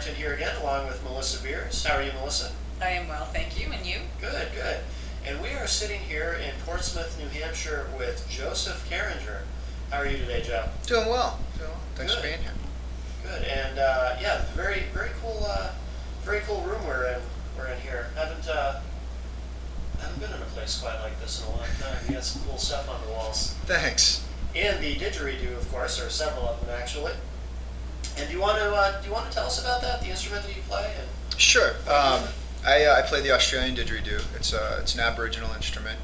Harrington here again, along with Melissa Beers. How are you, Melissa? I am well, thank you. And you? Good, good. And we are sitting here in Portsmouth, New Hampshire with Joseph Carringer. How are you today, Joe? Doing well. Thanks Good. for being here. Good. And yeah, very cool room we're in here. Haven't been in a place quite like this in a long time. You got some cool stuff on the walls. Thanks. And the didgeridoo, of course, or several of them actually. And do you want to tell us about that, the instrument that you play? And Sure. I play the Australian didgeridoo. It's an Aboriginal instrument.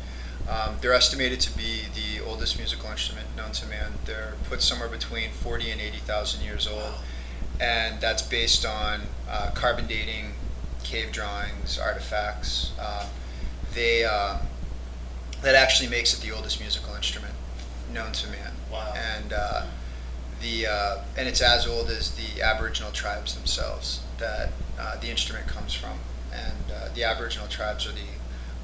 They're estimated to be the oldest musical instrument known to man. They're put somewhere between 40 and 80,000 years old, and that's based on carbon dating, cave drawings, artifacts. That actually makes it the oldest musical instrument known to man. Wow. And and it's as old as the Aboriginal tribes themselves that the instrument comes from. And the Aboriginal tribes are the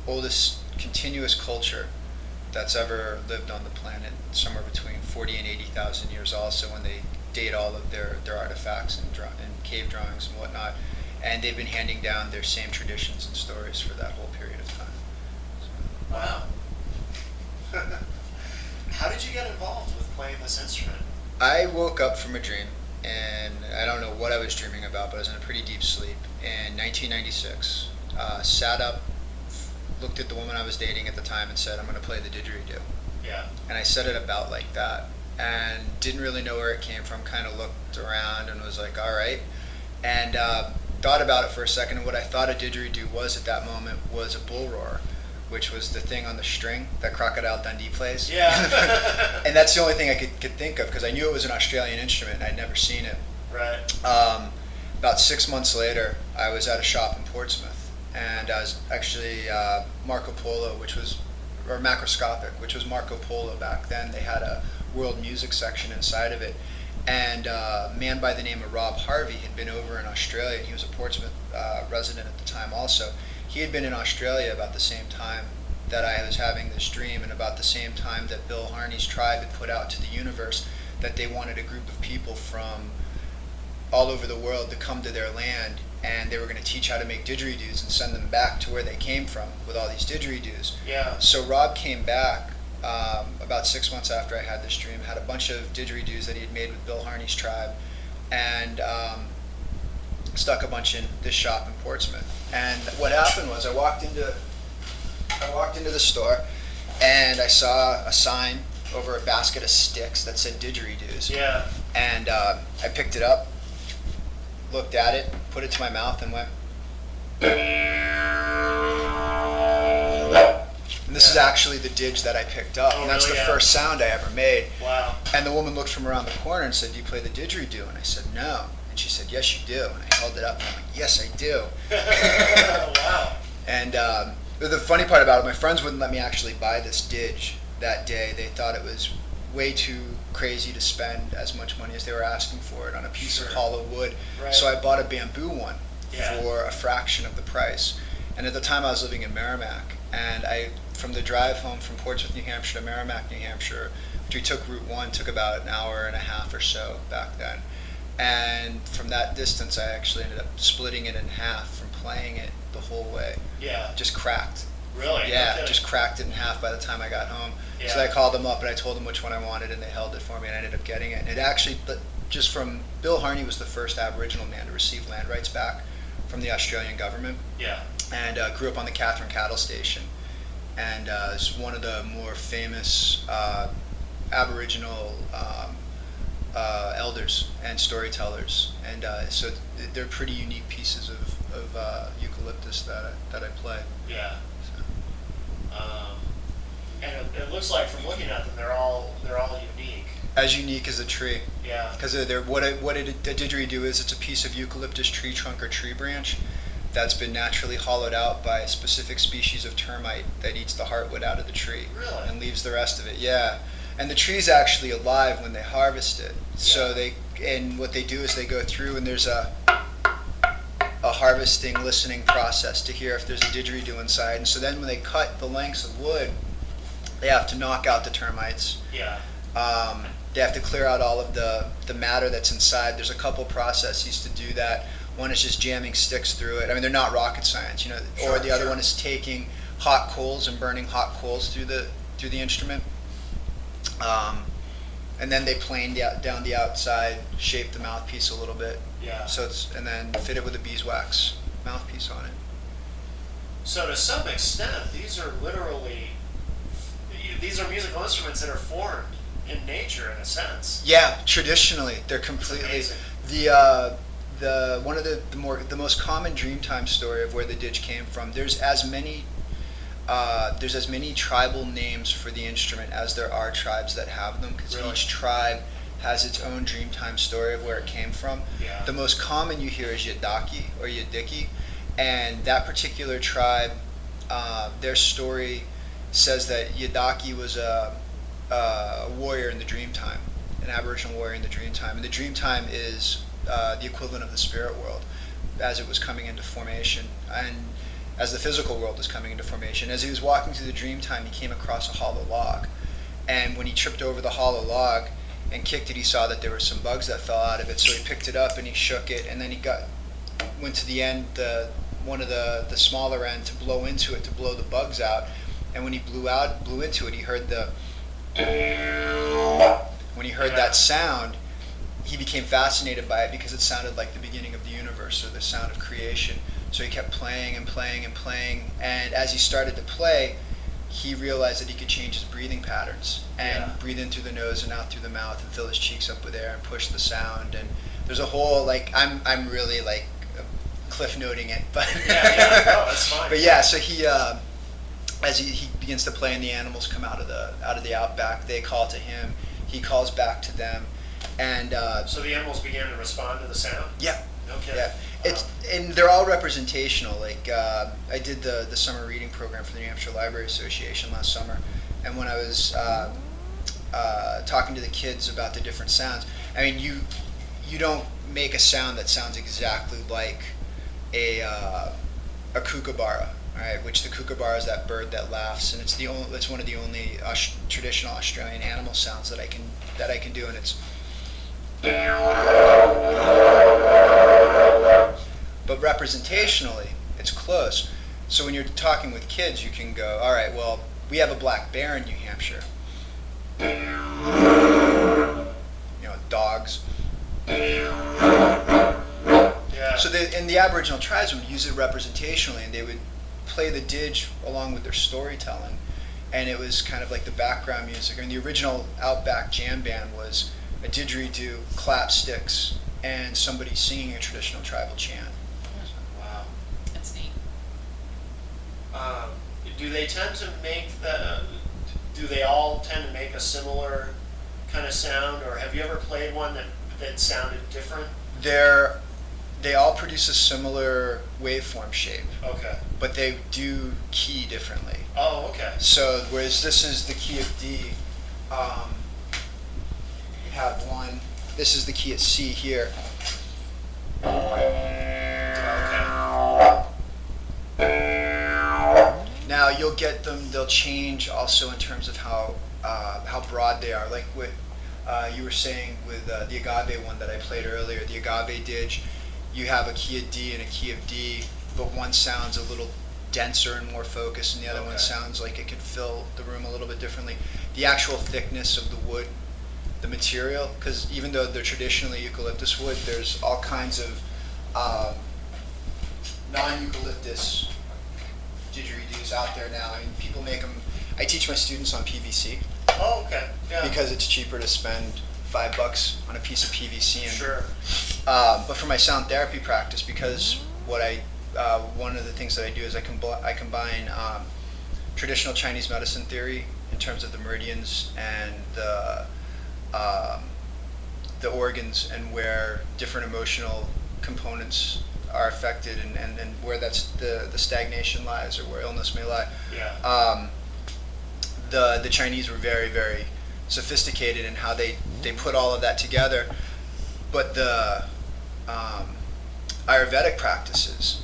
oldest continuous culture that's ever lived on the planet, somewhere between 40 and 80,000 years also, when they date all of their artifacts and cave drawings and whatnot. And they've been handing down their same traditions and stories for that whole period of time. So, wow. How did you get involved with playing this instrument? I woke up from a dream, and I don't know what I was dreaming about, but I was in a pretty deep sleep. In 1996, sat up, looked at the woman I was dating at the time, and said, "I'm going to play the didgeridoo." Yeah. And I said it about like that, and didn't really know where it came from. Kind of looked around and was like, "All right," and thought about it for a second. And what I thought a didgeridoo was at that moment was a bull roar, which was the thing on the string that Crocodile Dundee plays. Yeah. And that's the only thing I could think of, because I knew it was an Australian instrument and I'd never seen it. Right. About 6 months later, I was at a shop in Portsmouth, and I was actually Marco Polo, or Macroscopic, which was Marco Polo back then. They had a world music section inside of it. And a man by the name of Rob Harvey had been over in Australia, and he was a Portsmouth resident at the time also. He had been in Australia about the same time that I was having this dream, and about the same time that Bill Harney's tribe had put out to the universe that they wanted a group of people from all over the world to come to their land, and they were going to teach how to make didgeridoos and send them back to where they came from with all these didgeridoos. Yeah. So Rob came back about 6 months after I had this dream, had a bunch of didgeridoos that he had made with Bill Harney's tribe, and stuck a bunch in this shop in Portsmouth. And what happened was I walked into the store, and I saw a sign over a basket of sticks that said didgeridoos. Yeah. And I picked it up, looked at it, put it to my mouth, and went. And this is actually the didge that I picked up, and that's really? the first sound I ever made. Wow. And the woman looked from around the corner and said, "Do you play the didgeridoo?" And I said, "No." And she said, "Yes, you do." And I held it up, and I'm like, "Yes, I do." Wow. And the funny part about it, my friends wouldn't let me actually buy this didge that day. They thought it was way too crazy to spend as much money as they were asking for it on a piece of hollow wood. Right. So I bought a bamboo one Yeah. for a fraction of the price. And at the time I was living in Merrimack, and from the drive home from Portsmouth, New Hampshire to Merrimack, New Hampshire, which we took Route 1, took about an hour and a half or so back then. And from that distance, I actually ended up splitting it in half from playing it the whole way. Yeah. Just cracked. Really? Yeah, Okay. just cracked it in half by the time I got home. Yeah. So I called them up and I told them which one I wanted, and they held it for me, and I ended up getting it. And it actually, just from Bill Harney was the first Aboriginal man to receive land rights back from the Australian government, Yeah. and grew up on the Catherine Cattle Station, and is one of the more famous Aboriginal elders and storytellers, and so they're pretty unique pieces of eucalyptus that I play. Yeah. And it looks like from looking at them, they're all unique. As unique as a tree. Yeah. Because a didgeridoo is, it's a piece of eucalyptus tree trunk or tree branch that's been naturally hollowed out by a specific species of termite that eats the heartwood out of the tree. Really? And leaves the rest of it. Yeah. And the tree's actually alive when they harvest it. So what they do is they go through, and there's a harvesting, listening process to hear if there's a didgeridoo inside. And so then when they cut the lengths of wood, they have to knock out the termites. Yeah. They have to clear out all of the matter that's inside. There's a couple processes to do that. One is just jamming sticks through it. I mean, they're not rocket science, you know. Sure, or the other sure. one is taking hot coals and burning hot coals through the instrument. And then they planed down the outside, shaped the mouthpiece a little bit. Yeah. So and then fit it with a beeswax mouthpiece on it. So to some extent, these are musical instruments that are formed in nature, in a sense. Yeah, traditionally they're completely amazing. The one of the most common Dreamtime story of where the didge came from. There's as many tribal names for the instrument as there are tribes that have them, because Really? each tribe has its own Dreamtime story of where it came from. Yeah. The most common you hear is Yadaki or Yadiki, and that particular tribe, their story says that Yadaki was a warrior in the Dreamtime, an Aboriginal warrior in the Dreamtime, and the Dreamtime is the equivalent of the spirit world as it was coming into formation, and as the physical world was coming into formation. As he was walking through the Dreamtime, he came across a hollow log, and when he tripped over the hollow log and kicked it, he saw that there were some bugs that fell out of it. So he picked it up and he shook it, and then he went to the end, one of the smaller end, to blow into it to blow the bugs out. And when he blew into it, he heard that sound. He became fascinated by it because it sounded like the beginning of the universe, or the sound of creation. So he kept playing and playing and playing, and as he started to play, he realized that he could change his breathing patterns and breathe in through the nose and out through the mouth and fill his cheeks up with air and push the sound. And there's a whole, I'm really cliff noting it, but Yeah, no, that's fine. But yeah, so he as he begins to play and the animals come out of the outback, they call to him, he calls back to them, and So the animals began to respond to the sound? yeah. Okay. Yeah, Wow. and they're all representational. I did the summer reading program for the New Hampshire Library Association last summer, and when I was talking to the kids about the different sounds, I mean, you don't make a sound that sounds exactly like a kookaburra, right? Which the kookaburra is that bird that laughs, and it's one of the only traditional Australian animal sounds that I can do, and it's. But representationally, it's close. So when you're talking with kids, you can go, all right, well, we have a black bear in New Hampshire. Dogs. Yeah. So in the Aboriginal tribes would use it representationally, and they would play the didge along with their storytelling, and it was kind of like the background music. I mean, the original Outback Jam Band was a didgeridoo, clap sticks, and somebody singing a traditional tribal chant. Wow. That's neat. Do they tend to make do they all tend to make a similar kind of sound, or have you ever played one that sounded different? They all produce a similar waveform shape, Okay. but they do key differently. Oh, okay. So whereas this is the key of D, you have one. This is the key at C here. Now you'll get them. They'll change also in terms of how broad they are. Like what you were saying with the agave one that I played earlier, the agave didge. You have a key of D and a key of D, but one sounds a little denser and more focused, and the other one Okay. sounds like it could fill the room a little bit differently. The actual thickness of the wood, the material, because even though they're traditionally eucalyptus wood, there's all kinds of non-eucalyptus didgeridoos out there now. I mean, people make them. I teach my students on PVC Oh, okay. Yeah. because it's cheaper to spend $5 on a piece of PVC. And, Sure. but for my sound therapy practice, because one of the things that I do is I combine traditional Chinese medicine theory in terms of the meridians and the organs and where different emotional components are affected, and where that's the stagnation lies, or where illness may lie. Yeah. The Chinese were very, very sophisticated in how they put all of that together, but the Ayurvedic practices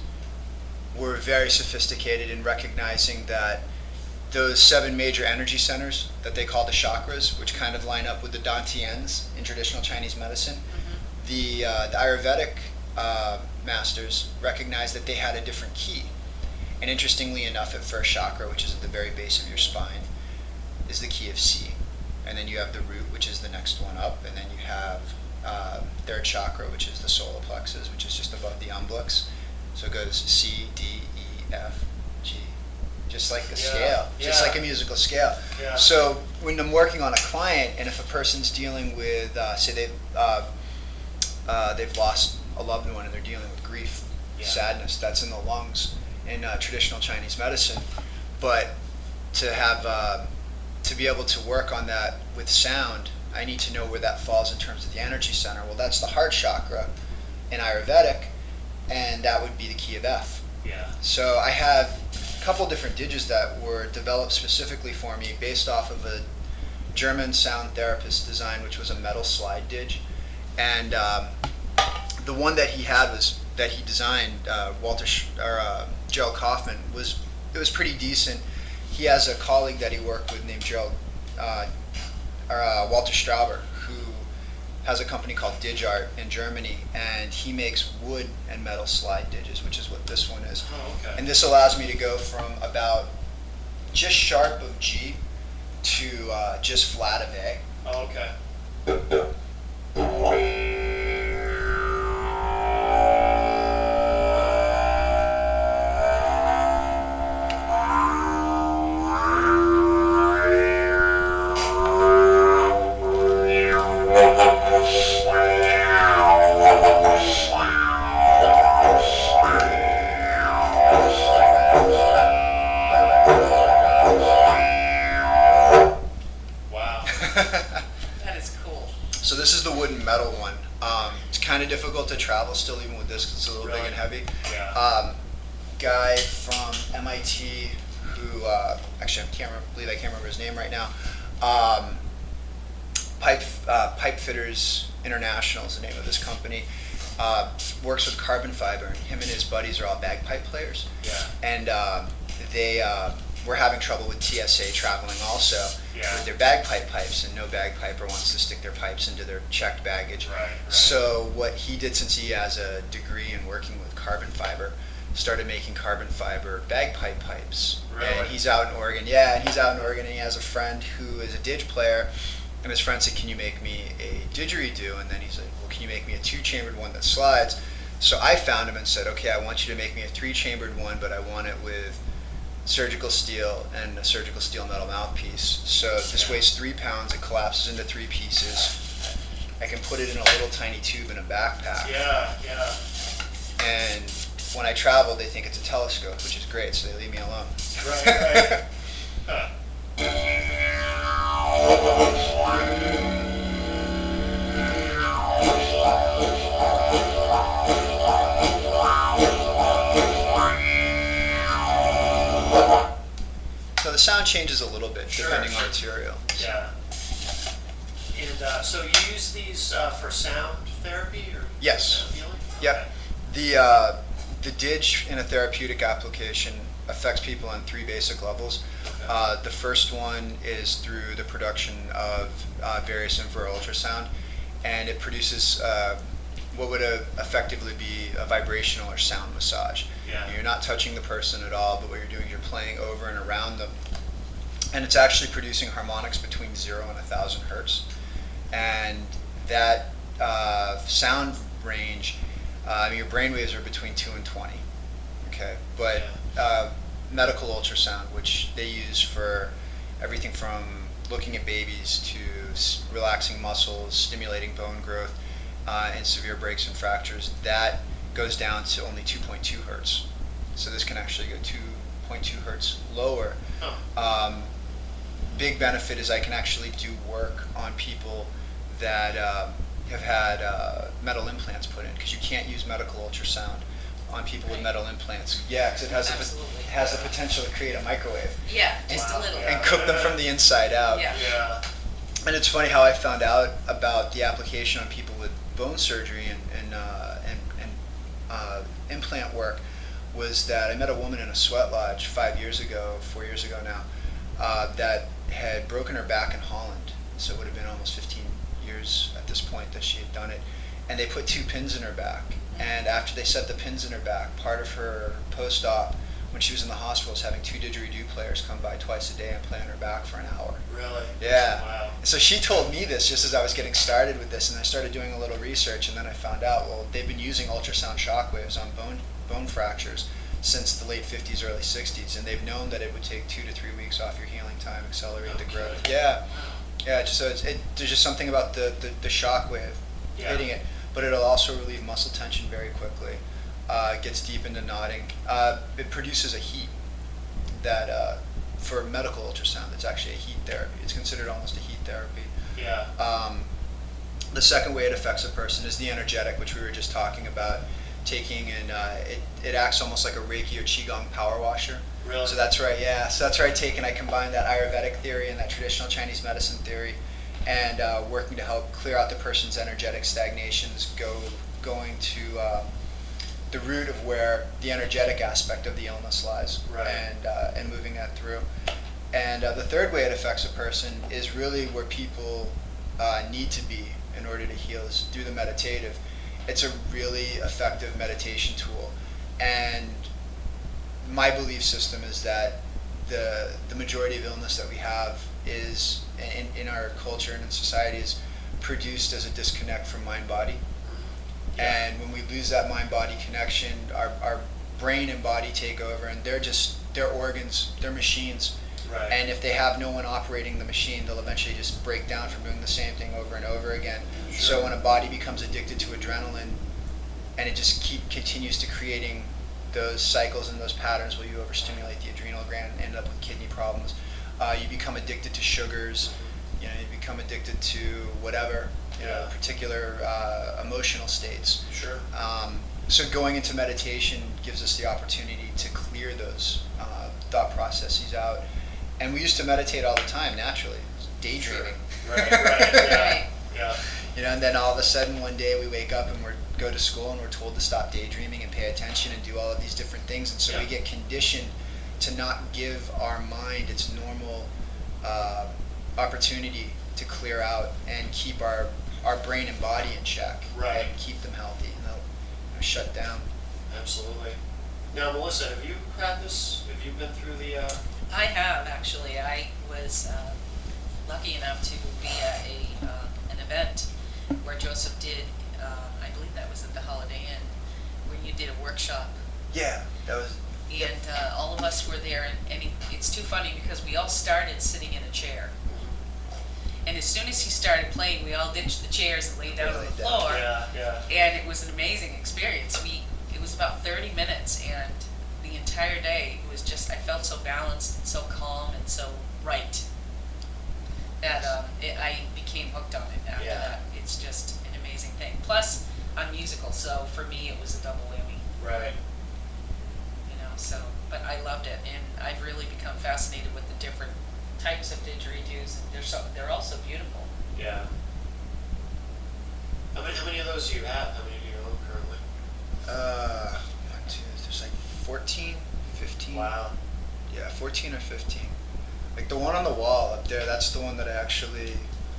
were very sophisticated in recognizing that those 7 major energy centers that they call the chakras, which kind of line up with the dantians in traditional Chinese medicine, the Ayurvedic masters recognized that they had a different key. And interestingly enough, at first chakra, which is at the very base of your spine, is the key of C. And then you have the root, which is the next one up, and then you have third chakra, which is the solar plexus, which is just above the umbilix. So it goes C, D, E, F, G, just like a scale, just like a musical scale. Yeah. So when I'm working on a client, and if a person's dealing with, say they've lost a loved one and they're dealing with grief, sadness, that's in the lungs in traditional Chinese medicine. But to have to be able to work on that with sound, I need to know where that falls in terms of the energy center. Well, that's the heart chakra in Ayurvedic, and that would be the key of F. Yeah. So I have a couple different digits that were developed specifically for me based off of a German sound therapist design, which was a metal slide dig. And the one that he had was that he designed, Gerald Kaufman, it was pretty decent. He has a colleague that he worked with named Walter Strauber, who has a company called DigArt in Germany, and he makes wood and metal slide digits, which is what this one is. Oh, okay. And this allows me to go from about just sharp of G to just flat of A. Oh, okay. So this is the wood and metal one. It's kind of difficult to travel still, even with this, because it's a little big and heavy. Yeah. Guy from MIT who, actually I can't remember his name right now. Pipe Fitters International is the name of this company. Works with carbon fiber, and him and his buddies are all bagpipe players. Yeah. And they were having trouble with TSA traveling also with their bagpipe pipes, and no bagpiper wants to stick their pipes into their checked baggage. Right. So what he did, since he has a degree in working with carbon fiber, started making carbon fiber bagpipe pipes. Really? And he's out in Oregon. Yeah, and he's out in Oregon, and he has a friend who is a dig player, and his friend said, "Can you make me a didgeridoo?" And then he's like, "Well, can you make me a 2-chambered one that slides?" So I found him and said, "Okay, I want you to make me a 3-chambered one, but I want it with surgical steel and a surgical steel metal mouthpiece. So this weighs 3 pounds, it collapses into 3 pieces. I can put it in a little tiny tube in a backpack. Yeah. And when I travel, they think it's a telescope, which is great, so they leave me alone." Right. Huh. So the sound changes a little bit depending on material. Yeah. And so you use these for sound therapy or Yes. sound healing? Yep. The dig in a therapeutic application affects people on 3 basic levels. Okay. The first one is through the production of various infrared ultrasound, and it produces what would effectively be a vibrational or sound massage. Yeah. You're not touching the person at all, but what you're doing is you're playing over and around them, and it's actually producing harmonics between 0 and 1,000 hertz. And that sound range, your brain waves are between 2 and 20. Okay, but medical ultrasound, which they use for everything from looking at babies to relaxing muscles, stimulating bone growth, and severe breaks and fractures, that goes down to only 2.2 hertz. So this can actually go 2.2 hertz lower. Oh. Big benefit is I can actually do work on people that have had metal implants put in, because you can't use medical ultrasound on people with metal implants. Yeah, because it has the potential to create a microwave. Yeah, just a little. And cook them from the inside out. Yeah. And it's funny how I found out about the application on people with bone surgery and implant work was that I met a woman in a sweat lodge 4 years ago now, that had broken her back in Holland. So it would have been almost 15 years at this point that she had done it. And they put 2 pins in her back. And after they set the pins in her back, part of her post-op, when she was in the hospital, was having 2 didgeridoo players come by twice a day and play on her back for an hour. Really? Yeah. Wow. So she told me this just as I was getting started with this, and I started doing a little research, and then I found out, well, they've been using ultrasound shockwaves on bone fractures since the late 50s, early 60s, and they've known that it would take 2 to 3 weeks off your healing time, accelerate the growth. Yeah. Yeah, so there's just something about the shockwave hitting it, but it'll also relieve muscle tension very quickly. It gets deep into nodding. It produces a heat that, for medical ultrasound, it's actually a heat therapy. It's considered almost a heat therapy. Yeah. The second way it affects a person is the energetic, which we were just talking about, taking, and it acts almost like a Reiki or Qigong power washer. Really? So that's right, yeah. So that's right, I combine that Ayurvedic theory and that traditional Chinese medicine theory, and working to help clear out the person's energetic stagnations, going to the root of where the energetic aspect of the illness lies, right. And moving that through. And the third way it affects a person is really where people need to be in order to heal, is through the meditative. It's a really effective meditation tool, and my belief system is that the majority of illness that we have is in our culture and in society is produced as a disconnect from mind-body. Yeah. And when we lose that mind-body connection, our brain and body take over, and they're organs, they're machines. Right. And if they have no one operating the machine, they'll eventually just break down from doing the same thing over and over again. Sure. So when a body becomes addicted to adrenaline, and it just continues to creating those cycles and those patterns where you overstimulate the adrenal gland and end up with kidney problems. You become addicted to sugars. You become addicted to whatever, particular emotional states. Sure. So going into meditation gives us the opportunity to clear those thought processes out. And we used to meditate all the time, naturally, daydreaming. Sure. Right, yeah. And then all of a sudden one day we wake up and we go to school and we're told to stop daydreaming and pay attention and do all of these different things, and so we get conditioned to not give our mind its normal opportunity to clear out and keep our brain and body in check, right. And keep them healthy, and they'll shut down. Absolutely. Now, Melissa, have you had this? Have you been through the? I have, actually. I was lucky enough to be at an event where Joseph did, I believe that was at the Holiday Inn, where you did a workshop. Yeah, that was. And all of us were there, and it's too funny because we all started sitting in a chair. And as soon as he started playing, we all ditched the chairs and laid down on the floor. Yeah. And it was an amazing experience. It was about 30 minutes, and the entire day it was just, I felt so balanced and so calm and so right that I became hooked on it after that. It's just an amazing thing. Plus, I'm musical, so for me it was a double whammy. Right. So, but I loved it, and I've really become fascinated with the different types of didgeridoos. They're all so beautiful. Yeah. How many of those do you have? How many do you own currently? There's like 14, 15. Wow. Yeah, 14 or 15. Like the one on the wall up there, that's the one that I actually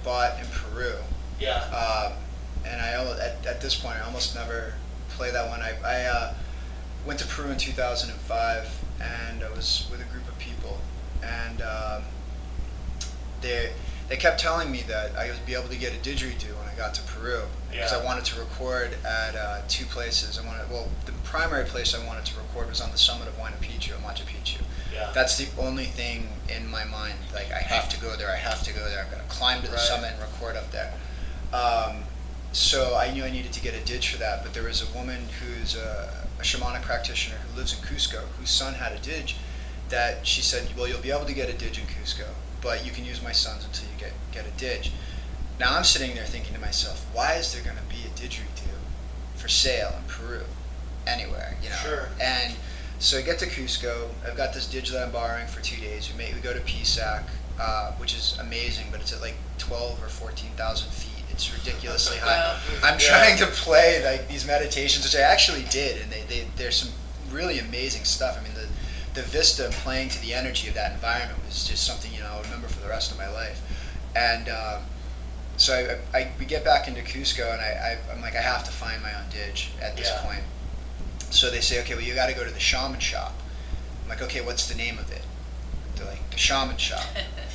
bought in Peru. Yeah. And at this point, I almost never play that one. I went to Peru in 2005, and I was with a group of people, and they kept telling me that I would be able to get a didgeridoo when I got to Peru, because I wanted to record at 2 places. The primary place I wanted to record was on the summit of Machu Picchu. Yeah. That's the only thing in my mind. Like, I have to go there. I'm going to climb to the summit and record up there. So I knew I needed to get a didge for that, but there was a woman who's a shamanic practitioner who lives in Cusco, whose son had a didge, that she said, well, you'll be able to get a didge in Cusco, but you can use my son's until you get a didge. Now I'm sitting there thinking to myself, why is there going to be a didgeridoo for sale in Peru, anywhere, Sure. And so I get to Cusco, I've got this didge that I'm borrowing for 2 days, we go to Pisac, which is amazing, but it's at like 12 or 14,000 feet. It's ridiculously high. I'm trying to play like these meditations, which I actually did, and there's some really amazing stuff. I mean, the vista and playing to the energy of that environment was just something I'll remember for the rest of my life. And So we get back into Cusco, and I'm like, I have to find my own dig at this Yeah. point. So they say, okay, well, you got to go to the shaman shop. I'm like, okay, what's the name of it? They're like, the shaman shop.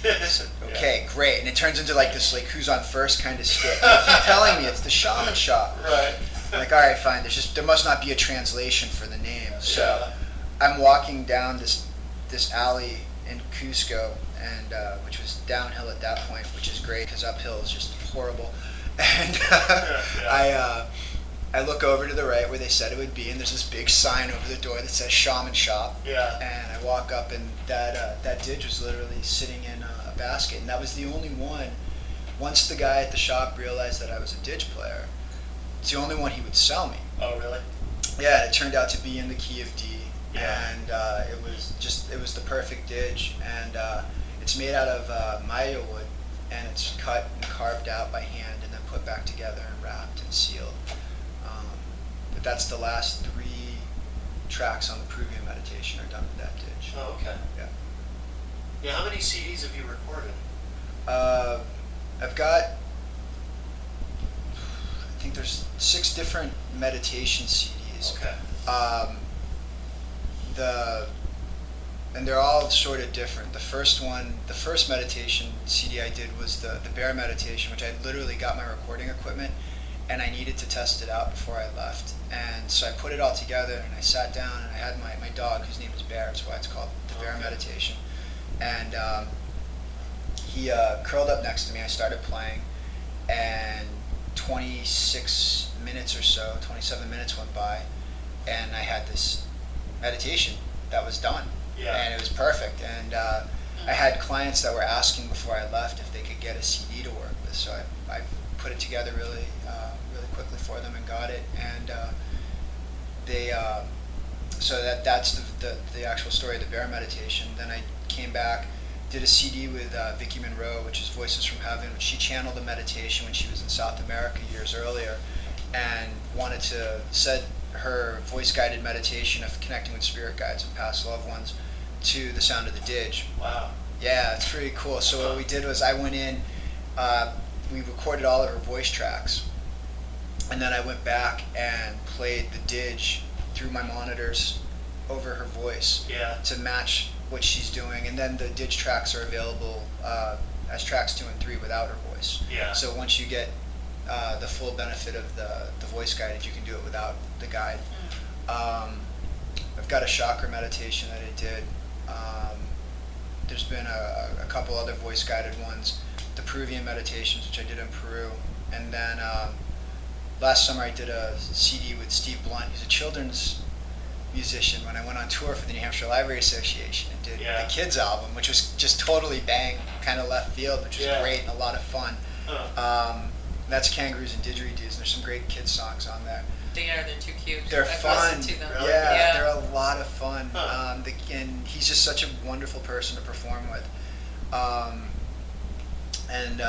I said, okay, great. And it turns into like this, like, who's on first kind of skit. They keep telling me it's the shaman shop. Right. I'm like, all right, fine. There must not be a translation for the name. So Yeah. I'm walking down this alley in Cusco, and which was downhill at that point, which is great because uphill is just horrible. And I look over to the right where they said it would be, and there's this big sign over the door that says Shaman Shop. Yeah. And I walk up, and that dig was literally sitting in a basket, and that was the only one. Once the guy at the shop realized that I was a dig player, it's the only one he would sell me. Oh, really? Yeah, it turned out to be in the key of D, Yeah. and it was the perfect dig, and it's made out of Maya wood, and it's cut and carved out by hand, and then put back together and wrapped and sealed. But that's the last 3 tracks on the Peruvian meditation are done with that dig. Oh, okay. Yeah. Yeah, how many CDs have you recorded? I've got, I think there's 6 different meditation CDs. Okay. And they're all sort of different. The first meditation CD I did was the bear meditation, which I literally got my recording equipment, and I needed to test it out before I left. And so I put it all together, and I sat down, and I had my dog, whose name is Bear, that's why it's called the bear meditation. And he curled up next to me. I started playing, and 26 minutes or so, 27 minutes went by, and I had this meditation that was done. Yeah. And it was perfect. And I had clients that were asking before I left if they could get a CD to work with, so I put it together really quickly for them and got it. And so that's the actual story of the bear meditation. Then I came back, did a CD with Vicki Monroe, which is Voices from Heaven, which she channeled a meditation when she was in South America years earlier, and said her voice-guided meditation of connecting with spirit guides and past loved ones to the sound of the dig. Wow. Yeah, it's pretty cool. So what we did was I went in, we recorded all of her voice tracks, and then I went back and played the dig through my monitors over her voice to match what she's doing, and then the dig tracks are available as tracks 2 and 3 without her voice. Yeah. So once you get the full benefit of the voice guided, you can do it without the guide. I've got a chakra meditation that I did. There's been a couple other voice guided ones, the Peruvian meditations, which I did in Peru, and then last summer I did a CD with Steve Blunt, who's a children's musician, when I went on tour for the New Hampshire Library Association, and did the kids album, which was just totally bang, kind of left field, which was great and a lot of fun. That's Kangaroos and Didgeridoos, and there's some great kids songs on there. They're too cute. They're I've fun. listened to them. Really? Yeah, they're a lot of fun. Huh. And he's just such a wonderful person to perform with. And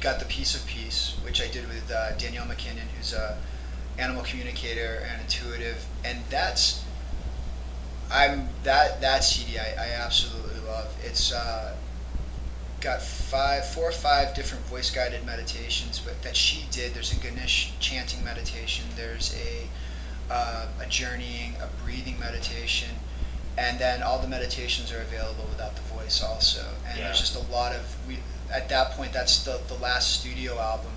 got the Piece of Peace, which I did with Danielle McKinnon, who's a animal communicator and intuitive, and that CD I absolutely love. It's got 4 or 5 different voice guided meditations, but that she did. There's a Ganesh chanting meditation. There's a journeying, a breathing meditation, and then all the meditations are available without the voice also. And there's just a lot of at that point, that's the last studio album.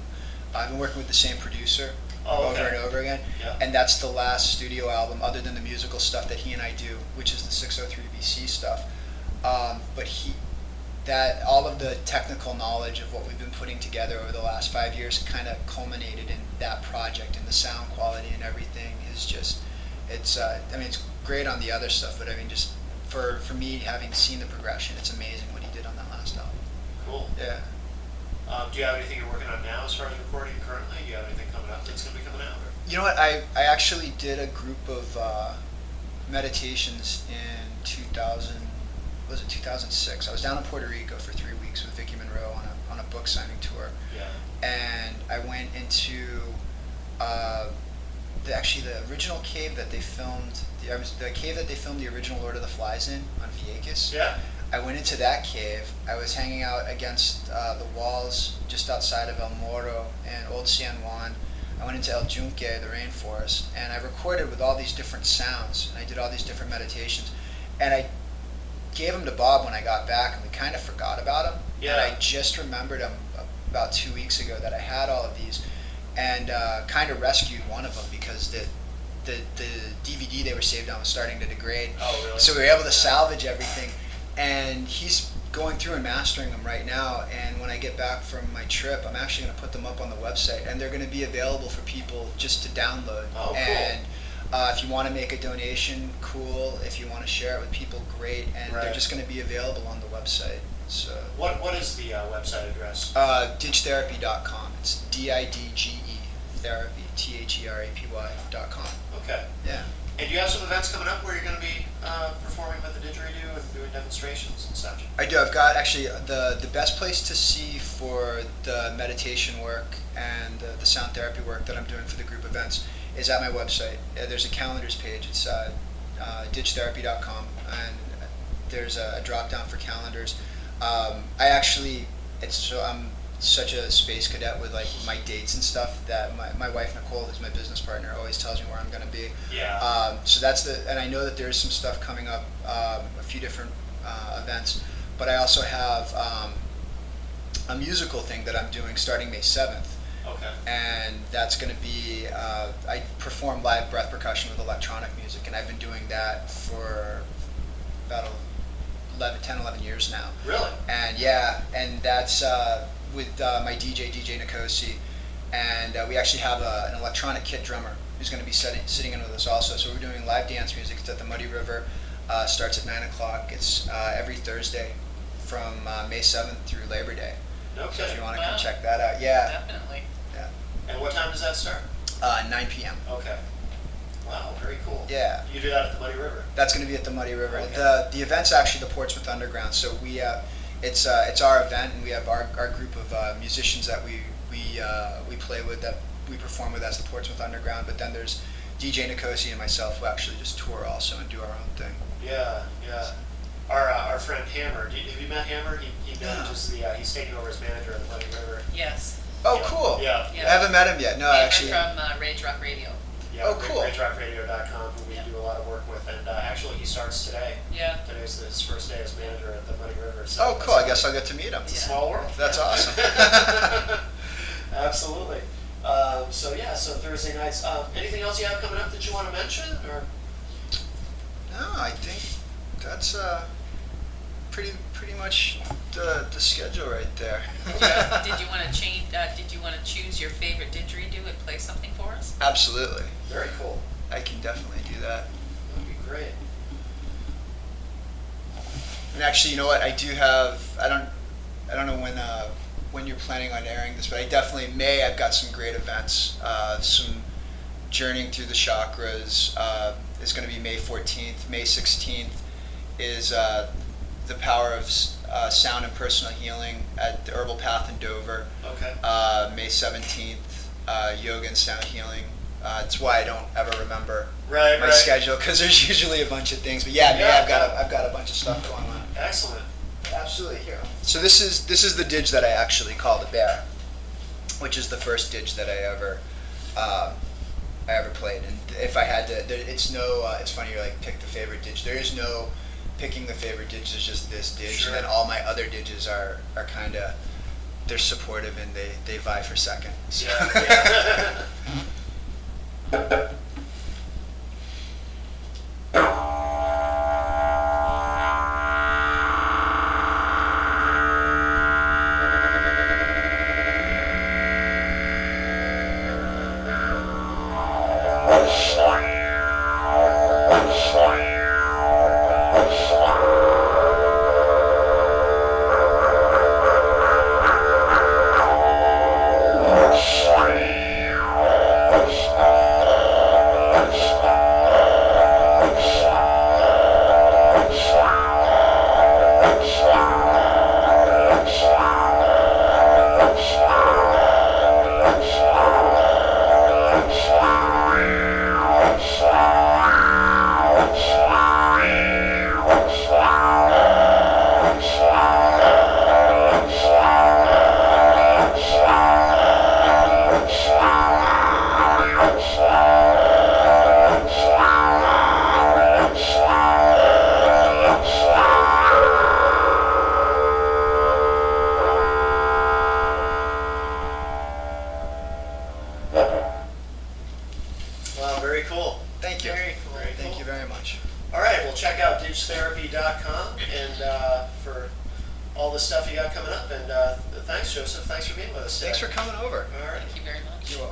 I've been working with the same producer over and over again, and that's the last studio album other than the musical stuff that he and I do, which is the 603 BC stuff. But all of the technical knowledge of what we've been putting together over the last 5 years kind of culminated in that project, and the sound quality and everything is just, it's great on the other stuff, but I mean, just for me, having seen the progression, it's amazing what he did on that last album. Cool. Yeah. Do you have anything you're working on now as far as recording currently? Do you have anything coming up that's going to be coming out? Or? You know what, I actually did a group of meditations in 2006. I was down in Puerto Rico for 3 weeks with Vicki Monroe on a book signing tour. Yeah. And I went into the original cave that they filmed the cave that they filmed the original Lord of the Flies in on Vieques. Yeah. I went into that cave. I was hanging out against the walls just outside of El Moro and Old San Juan. I went into El Yunque, the rainforest, and I recorded with all these different sounds, and I did all these different meditations. And I gave them to Bob when I got back, and we kind of forgot about them. Yeah. And I just remembered them about 2 weeks ago that I had all of these, and kind of rescued one of them because the DVD they were saved on was starting to degrade. Oh, really? So we were able to salvage everything, and he's going through and mastering them right now. And when I get back from my trip, I'm actually going to put them up on the website, and they're going to be available for people just to download. Oh, cool. And if you want to make a donation, cool. If you want to share it with people, great. And Right. they're just going to be available on the website. So What is the website address? digetherapy.com. It's DIDGE therapy THERAPY.com. Okay. Yeah. And do you have some events coming up where you're going to be performing with the didgeridoo and doing demonstrations and such? I do. I've got actually the best place to see for the meditation work and the sound therapy work that I'm doing for the group events is at my website. There's a calendars page. It's digetherapy.com, and there's a drop down for calendars. I'm such a space cadet with like my dates and stuff that my wife Nicole, who's my business partner, always tells me where I'm going to be. Yeah. So that's and I know that there's some stuff coming up, a few different events, but I also have a musical thing that I'm doing starting May 7th. Okay. And that's going to be, I perform live breath percussion with electronic music, and I've been doing that for about 11 years now. Really? And yeah, and that's with my DJ Nikosi, and we actually have an electronic kit drummer who's going to be sitting in with us also. So we're doing live dance music. It's at the Muddy River. Starts at 9 o'clock. It's every Thursday from May 7th through Labor Day. Okay. So if you want to Wow. come check that out, yeah. Definitely. Yeah. And what time does that start? 9 p.m. Okay. Wow, very cool. Yeah. You do that at the Muddy River? That's going to be at the Muddy River. Okay. The event's actually the Portsmouth Underground. So we it's our event, and we have our group of musicians that we play with, that we perform with as the Portsmouth Underground. But then there's DJ Nikosi and myself who actually just tour also and do our own thing. Yeah, yeah. Our friend Hammer, have you met Hammer? He manages he's taking over as manager of the Muddy River. Yes. Oh, Yeah. cool. Yeah. Yeah. I haven't met him yet. No, Hammer actually. from Rage Rock Radio. Yeah, Oh, cool. RageRockRadio.com, who we Yeah. do a lot of work with, and actually he starts today. Yeah. Today's his first day as manager at the Muddy River. So Oh, cool. I guess I'll get to meet him. It's a Yeah. small world. That's Yeah. awesome. Absolutely. So Thursday nights. Anything else you have coming up that you want to mention, or? No, I think that's pretty much the schedule right there. Did you want to change? Did you want to choose your favorite didgeridoo and play something for us? Absolutely. Very cool. I can definitely do that. That'd be great. And actually, you know what? I do have. I don't know when you're planning on airing this, but I definitely may. I've got some great events. Some journeying through the chakras is going to be May 14th. May 16th is the power of sound and personal healing at the Herbal Path in Dover. Okay. May 17th, yoga and sound healing. That's why I don't ever remember Right. my schedule, because there's usually a bunch of things. But yeah, May, Yeah, I've got a bunch of stuff going on. Excellent. Absolutely. Here. So this is the didge that I actually call the bear, which is the first didge that I ever played. And if I had to, it's funny, you're like, pick the favorite didge. There is no picking the favorite didge. It's just this didge, Sure. and then all my other didges are kind of, they're supportive and they vie for second. So. Yeah. Wow, very cool. Thank you. Very cool. Very Thank cool. you very much. All right, well, check out digetherapy.com and for all the stuff you got coming up. And thanks, Joseph. Thanks for being with us today. Thanks for coming over. All right. Thank you very much. You're welcome.